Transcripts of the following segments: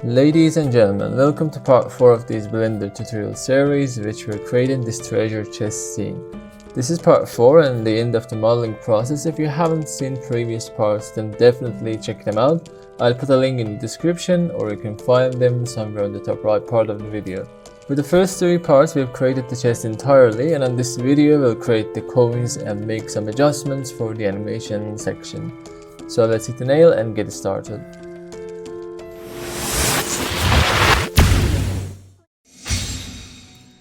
Ladies and gentlemen, welcome to part 4 of this Blender tutorial series which we're creating this treasure chest scene. This is part 4 and the end of the modeling process. If you haven't seen previous parts, then definitely check them out. I'll put a link in the description, or you can find them somewhere on the top right part of the video. With the first 3 parts, we've created the chest entirely, and on this video we'll create the coins and make some adjustments for the animation section. So let's hit the nail and get started.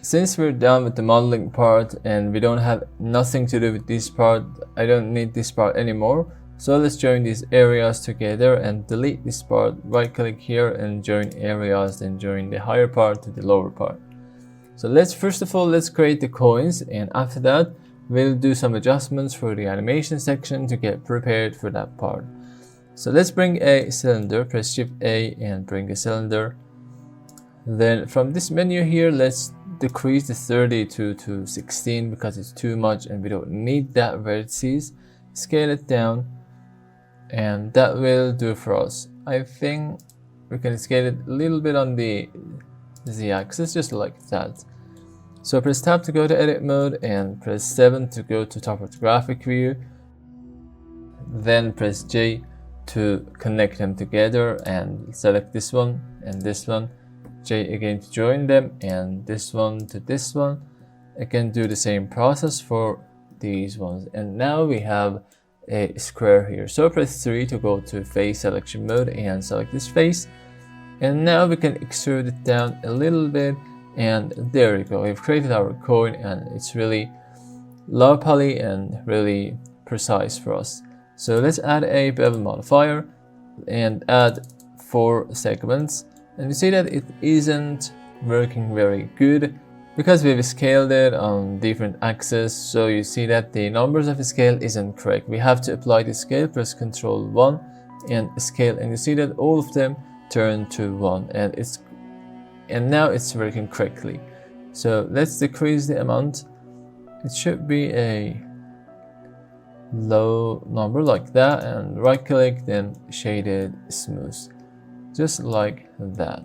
Since we're done with the modeling part and we don't have nothing to do with this part, I don't need this part anymore. So let's join these areas together and delete this part. Right click here and join areas, then join the higher part to the lower part. So first of all let's create the coins, and after that we'll do some adjustments for the animation section to get prepared for that part. So let's bring a cylinder, press Shift A and bring a cylinder. Then from this menu here, let's decrease the 32 to 16 because it's too much and we don't need that vertices. Scale it down and that will do for us. I think we can scale it a little bit on the z-axis, just like that. So press tab to go to edit mode and press 7 to go to topographic view. Then press J to connect them together and select this one and this one. J again to join them, and this one to this one. Again, do the same process for these ones. And now we have a square here. So press 3 to go to face selection mode and select this face. And now we can extrude it down a little bit, and there we go. We've created our coin and it's really low poly and really precise for us. So let's add a bevel modifier and add 4 segments. And you see that it isn't working very good because we've scaled it on different axes. So you see that the numbers of the scale isn't correct. We have to apply the scale, press Ctrl 1 and scale, and you see that all of them turn to 1 and now it's working correctly. So let's decrease the amount. It should be a low number like that, and right click, then shaded smooth. Just like that.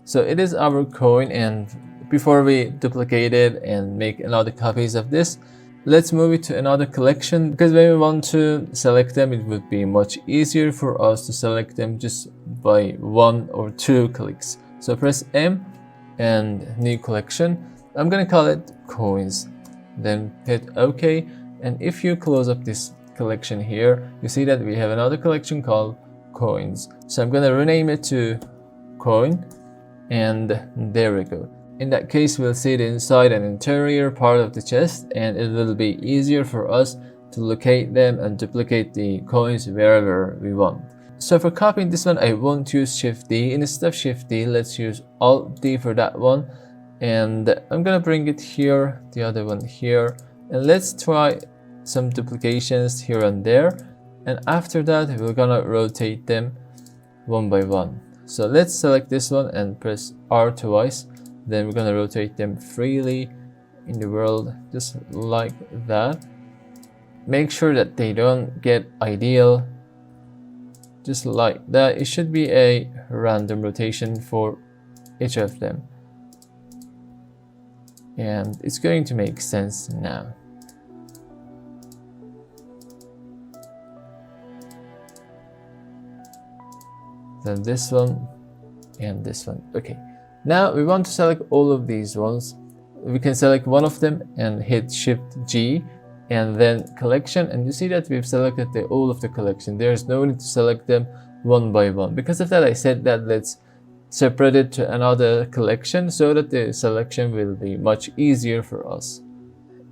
So it is our coin, and before we duplicate it and make another copies of this, let's move it to another collection, because when we want to select them, it would be much easier for us to select them just by 1 or 2 clicks. So press M and new collection. I'm gonna call it coins. Then hit OK, and if you close up this collection here, you see that we have another collection called coins. So I'm gonna rename it to coin, and there we go. In that case, we'll see the inside and interior part of the chest, and it will be easier for us to locate them and duplicate the coins wherever we want. So for copying this one, I won't use Shift D. Instead of Shift D, let's use Alt D for that one, and I'm gonna bring it here, the other one here, and let's try some duplications here and there. And after that, we're gonna rotate them one by one. So let's select this one and press R twice. Then we're gonna rotate them freely in the world, just like that. Make sure that they don't get ideal, just like that. It should be a random rotation for each of them. And it's going to make sense now. Then this one and this one. Okay, now we want to select all of these ones. We can select one of them and hit Shift G and then collection, and you see that we've selected all of the collection. There's no need to select them one by one. Because of that, I said that let's separate it to another collection so that the selection will be much easier for us.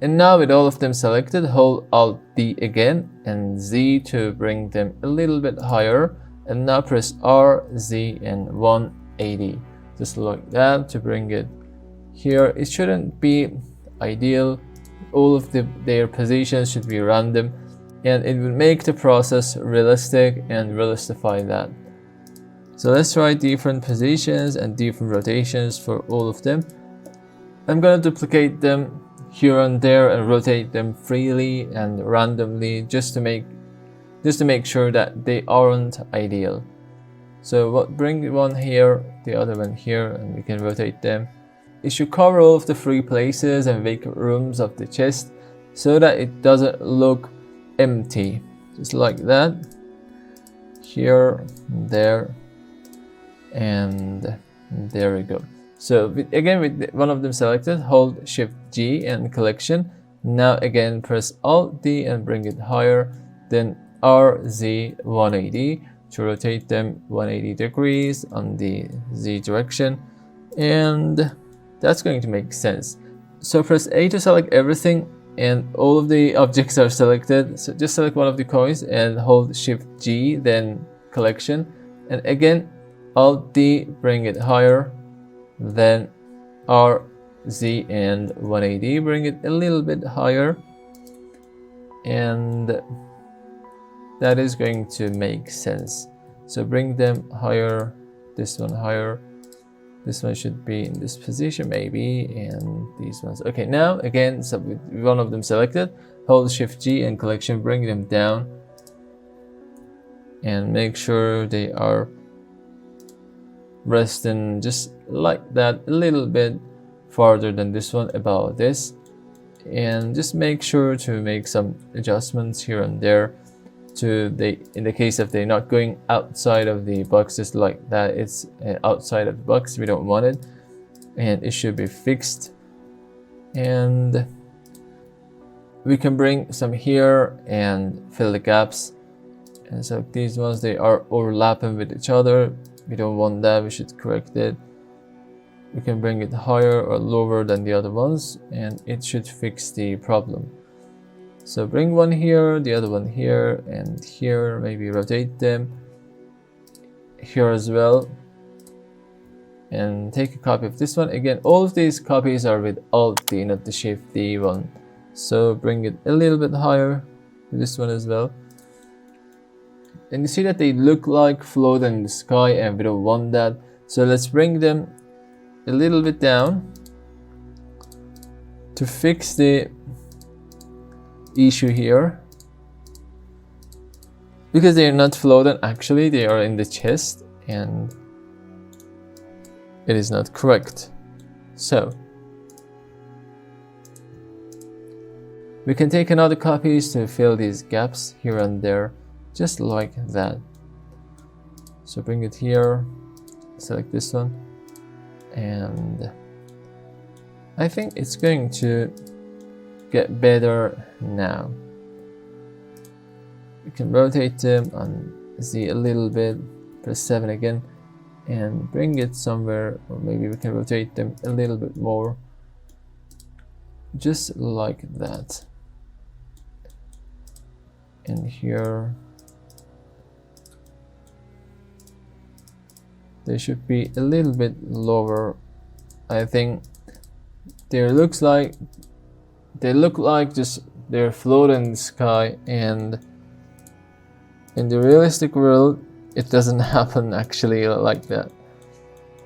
And now with all of them selected, hold Alt D again and Z to bring them a little bit higher. And now press R, Z and 180, just like that, to bring it here. It shouldn't be ideal. All of their positions should be random, and it will make the process realistic and realistify that. So let's try different positions and different rotations for all of them. I'm gonna duplicate them here and there and rotate them freely and randomly just to make sure that they aren't ideal. So bring one here the other one here, and we can rotate them. It should cover all of the free places and vacant rooms of the chest so that it doesn't look empty. Just like that. Here, there, and there we go. So again, with one of them selected, hold Shift G and collection. Now again, press Alt D and bring it higher. Then RZ 180 to rotate them 180 degrees on the Z direction, and that's going to make sense. So press A to select everything, and all of the objects are selected. So just select one of the coins and hold Shift G, then collection, and again Alt D, bring it higher, then R, Z and 180, bring it a little bit higher, and that is going to make sense. So bring them higher, this one higher, this one should be in this position maybe, and these ones. Okay, now again, so with one of them selected, hold Shift G and collection, bring them down and make sure they are resting just like that, a little bit farther than this one, about this, and just make sure to make some adjustments here and there to in the case if they're not going outside of the box, just like that, it's outside of the box, we don't want it, and it should be fixed. And we can bring some here and fill the gaps, and so these ones, they are overlapping with each other, we don't want that, we should correct it. We can bring it higher or lower than the other ones, and it should fix the problem. So bring one here, the other one here, and here, maybe rotate them here as well, and take a copy of this one. Again, all of these copies are with Alt D, not the Shift D one. So bring it a little bit higher with this one as well. And you see that they look like float in the sky, and we don't want that. So let's bring them a little bit down to fix the issue here, because they are not floating, actually they are in the chest and it is not correct. So we can take another copies to fill these gaps here and there, just like that. So bring it here, select this one, and I think it's going to get better now. You can rotate them on Z a little bit, press 7 again, and bring it somewhere, or maybe we can rotate them a little bit more, just like that. And here they should be a little bit lower. I think they look like just they're floating in the sky, and in the realistic world it doesn't happen actually like that.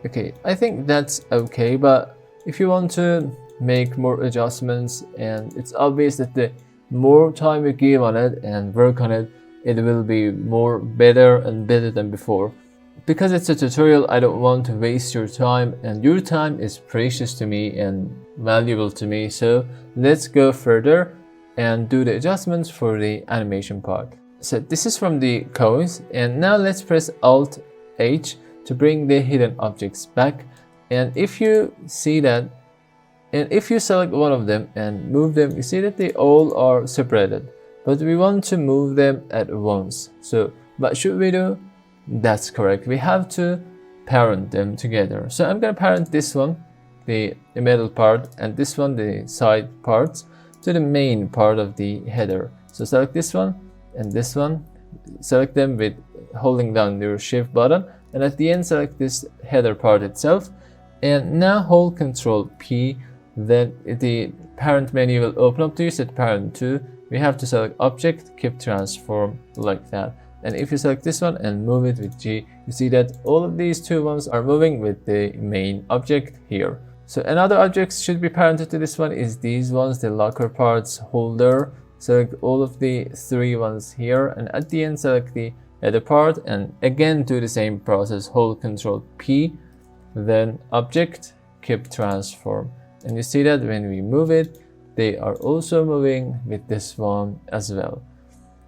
Okay, I think that's okay, but if you want to make more adjustments, and it's obvious that the more time you give on it and work on it, it will be more better and better than before. Because it's a tutorial, I don't want to waste your time, and your time is precious to me and valuable to me. So let's go further and do the adjustments for the animation part. So this is from the coins, and now let's press Alt H to bring the hidden objects back. And if you see that, and if you select one of them and move them, you see that they all are separated, but we want to move them at once. So what should we do? That's correct, we have to parent them together. So I'm gonna parent this one, the middle part, and this one, the side parts, to the main part of the header. So select this one and this one, select them with holding down your Shift button, and at the end select this header part itself, and now hold Ctrl P. Then the parent menu will open up to you. Set parent to, we have to select object, keep transform, like that. And if you select this one and move it with G, you see that all of these two ones are moving with the main object here. So another object should be parented to this one is these ones, the locker parts holder. Select all of the three ones here, and at the end select the header part, and again do the same process, hold Ctrl P, then object, keep transform. And you see that when we move it, they are also moving with this one as well.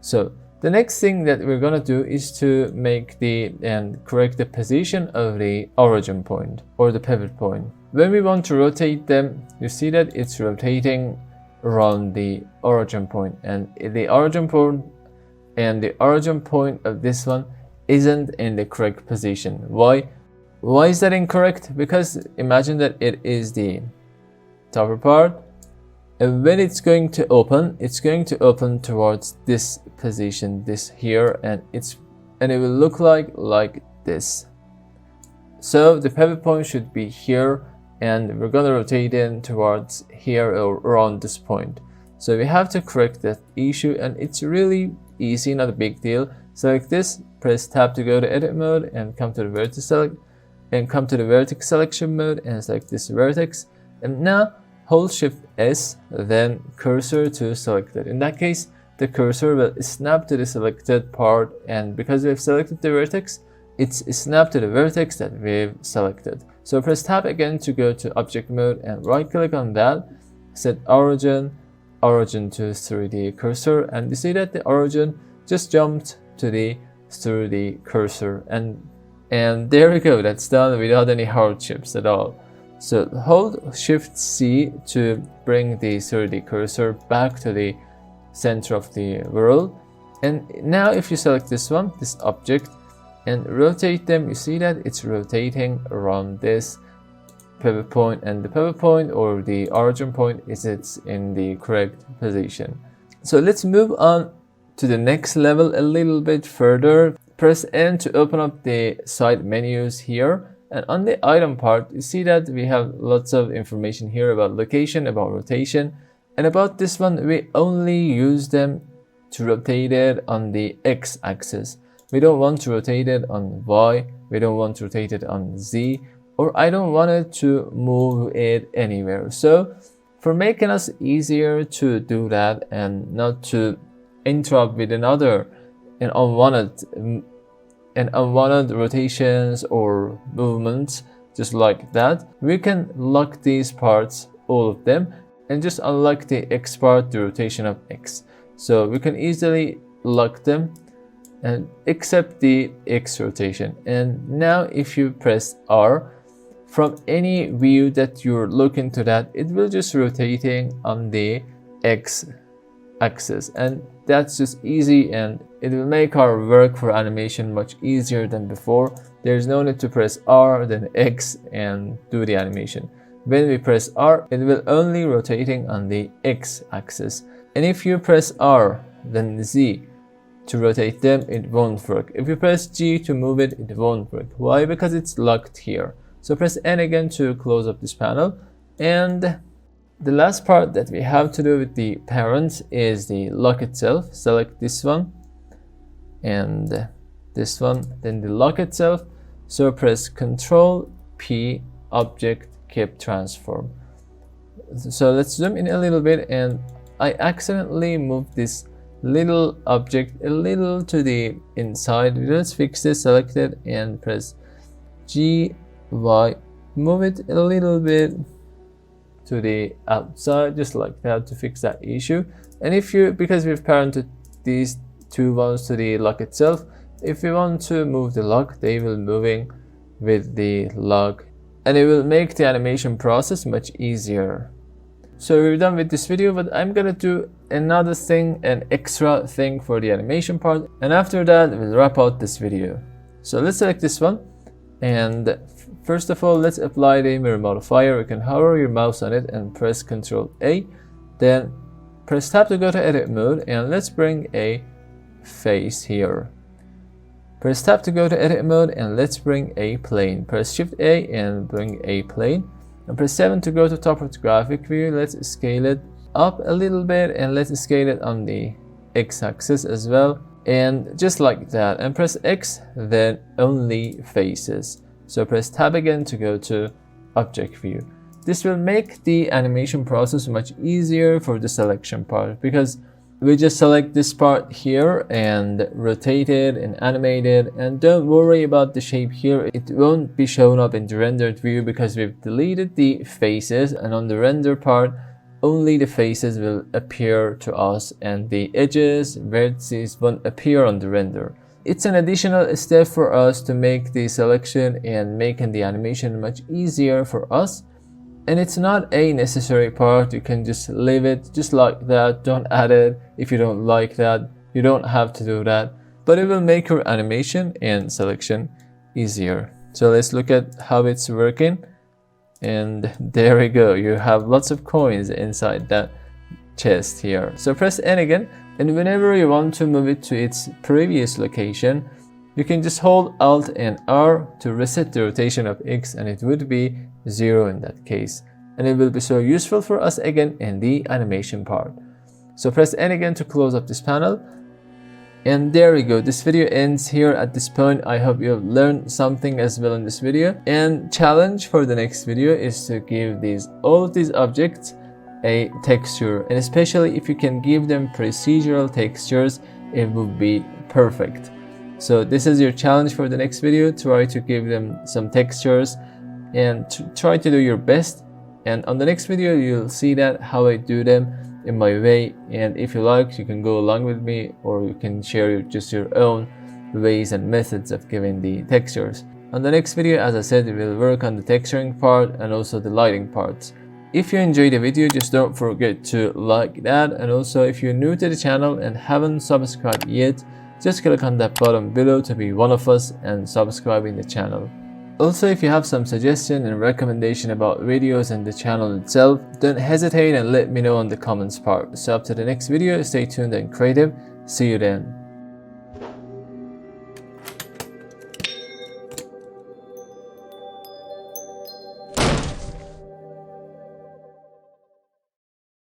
So the next thing that we're gonna do is to make and correct the position of the origin point or the pivot point. When we want to rotate them, you see that it's rotating around the origin point, and the origin point of this one isn't in the correct position. Why is that incorrect? Because imagine that it is the topper part, and when it's going to open towards this position, this here, and it will look like this. So the pivot point should be here, and we're gonna rotate in towards here or around this point. So we have to correct that issue, and it's really easy, not a big deal. Select this, press tab to go to edit mode, and come to the vertex selection mode and select this vertex. And now hold Shift S, then cursor to selected. In that case, the cursor will snap to the selected part, and because we've selected the vertex, it's snapped to the vertex that we've selected. So press tab again to go to object mode and right click on that, set origin to 3D cursor, and you see that the origin just jumped to the 3D cursor, and there we go, that's done without any hardships at all. So hold Shift C to bring the 3D cursor back to the center of the world. And now if you select this one, this object, and rotate them, you see that it's rotating around this pivot point, and the pivot point or the origin point is in the correct position. So let's move on to the next level a little bit further. Press N to open up the side menus here. And on the item part, you see that we have lots of information here about location, about rotation, and about this one, we only use them to rotate it on the X axis. We don't want to rotate it on Y, we don't want to rotate it on Z, or I don't want it to move it anywhere. So for making us easier to do that and not to interrupt with another and unwanted rotations or movements just like that, we can lock these parts, all of them, and just unlock the X part, the rotation of X. So we can easily lock them and accept the X rotation. And now if you press R, from any view that you're looking to that, it will just rotating on the X axis, and that's just easy, and it will make our work for animation much easier than before. There's no need to press R then X and do the animation. When we press R, it will only rotating on the X axis, and if you press R then Z to rotate them, it won't work. If you press G to move it, it won't work. Why? Because it's locked here. So press N again to close up this panel. And the last part that we have to do with the parent is the lock itself. Select this one and this one, then the lock itself. So press Ctrl P, object, keep transform. So let's zoom in a little bit, and I accidentally moved this little object a little to the inside. Let's fix this, select it and press G, Y, move it a little bit to the outside, just like that, to fix that issue. And if you, because we've parented these two ones to the lock itself, if we want to move the lock, they will moving with the lock, and it will make the animation process much easier. So we're done with this video, but I'm gonna do another thing, an extra thing for the animation part, and after that we'll wrap out this video. So let's select this one, and first of all, let's apply the mirror modifier. You can hover your mouse on it and press Ctrl A, then press tab to go to edit mode, and let's bring a face here. Press tab to go to edit mode, and let's bring a plane. Press Shift A and bring a plane, and press 7 to go to top of the graphic view. Let's scale it up a little bit, and let's scale it on the X-axis as well, and just like that, and press X, then only faces. So press tab again to go to object view. This will make the animation process much easier for the selection part, because we just select this part here and rotate it and animate it, and don't worry about the shape here. It won't be shown up in the rendered view because we've deleted the faces, and on the render part only the faces will appear to us and the edges, vertices won't appear on the render. It's an additional step for us to make the selection and making the animation much easier for us. And it's not a necessary part. You can just leave it just like that. Don't add it if you don't like that. You don't have to do that. But it will make your animation and selection easier. So let's look at how it's working. And there we go. You have lots of coins inside that chest here. So press N again. And whenever you want to move it to its previous location, you can just hold Alt and R to reset the rotation of X, and it would be 0 in that case. And it will be so useful for us again in the animation part. So press N again to close up this panel. And there we go. This video ends here at this point. I hope you have learned something as well in this video. And challenge for the next video is to give all of these objects a texture. And especially if you can give them procedural textures, it would be perfect. So this is your challenge for the next video. Try to give them some textures and try to do your best. And on the next video, you'll see that how I do them in my way. And if you like, you can go along with me, or you can share just your own ways and methods of giving the textures. On the next video, as I said, we will work on the texturing part and also the lighting parts. If you enjoyed the video, just don't forget to like that. And also, if you're new to the channel and haven't subscribed yet, just click on that button below to be one of us and subscribing the channel. Also, if you have some suggestion and recommendation about videos and the channel itself, don't hesitate and let me know on the comments part. So up to the next video, stay tuned and creative. See you then.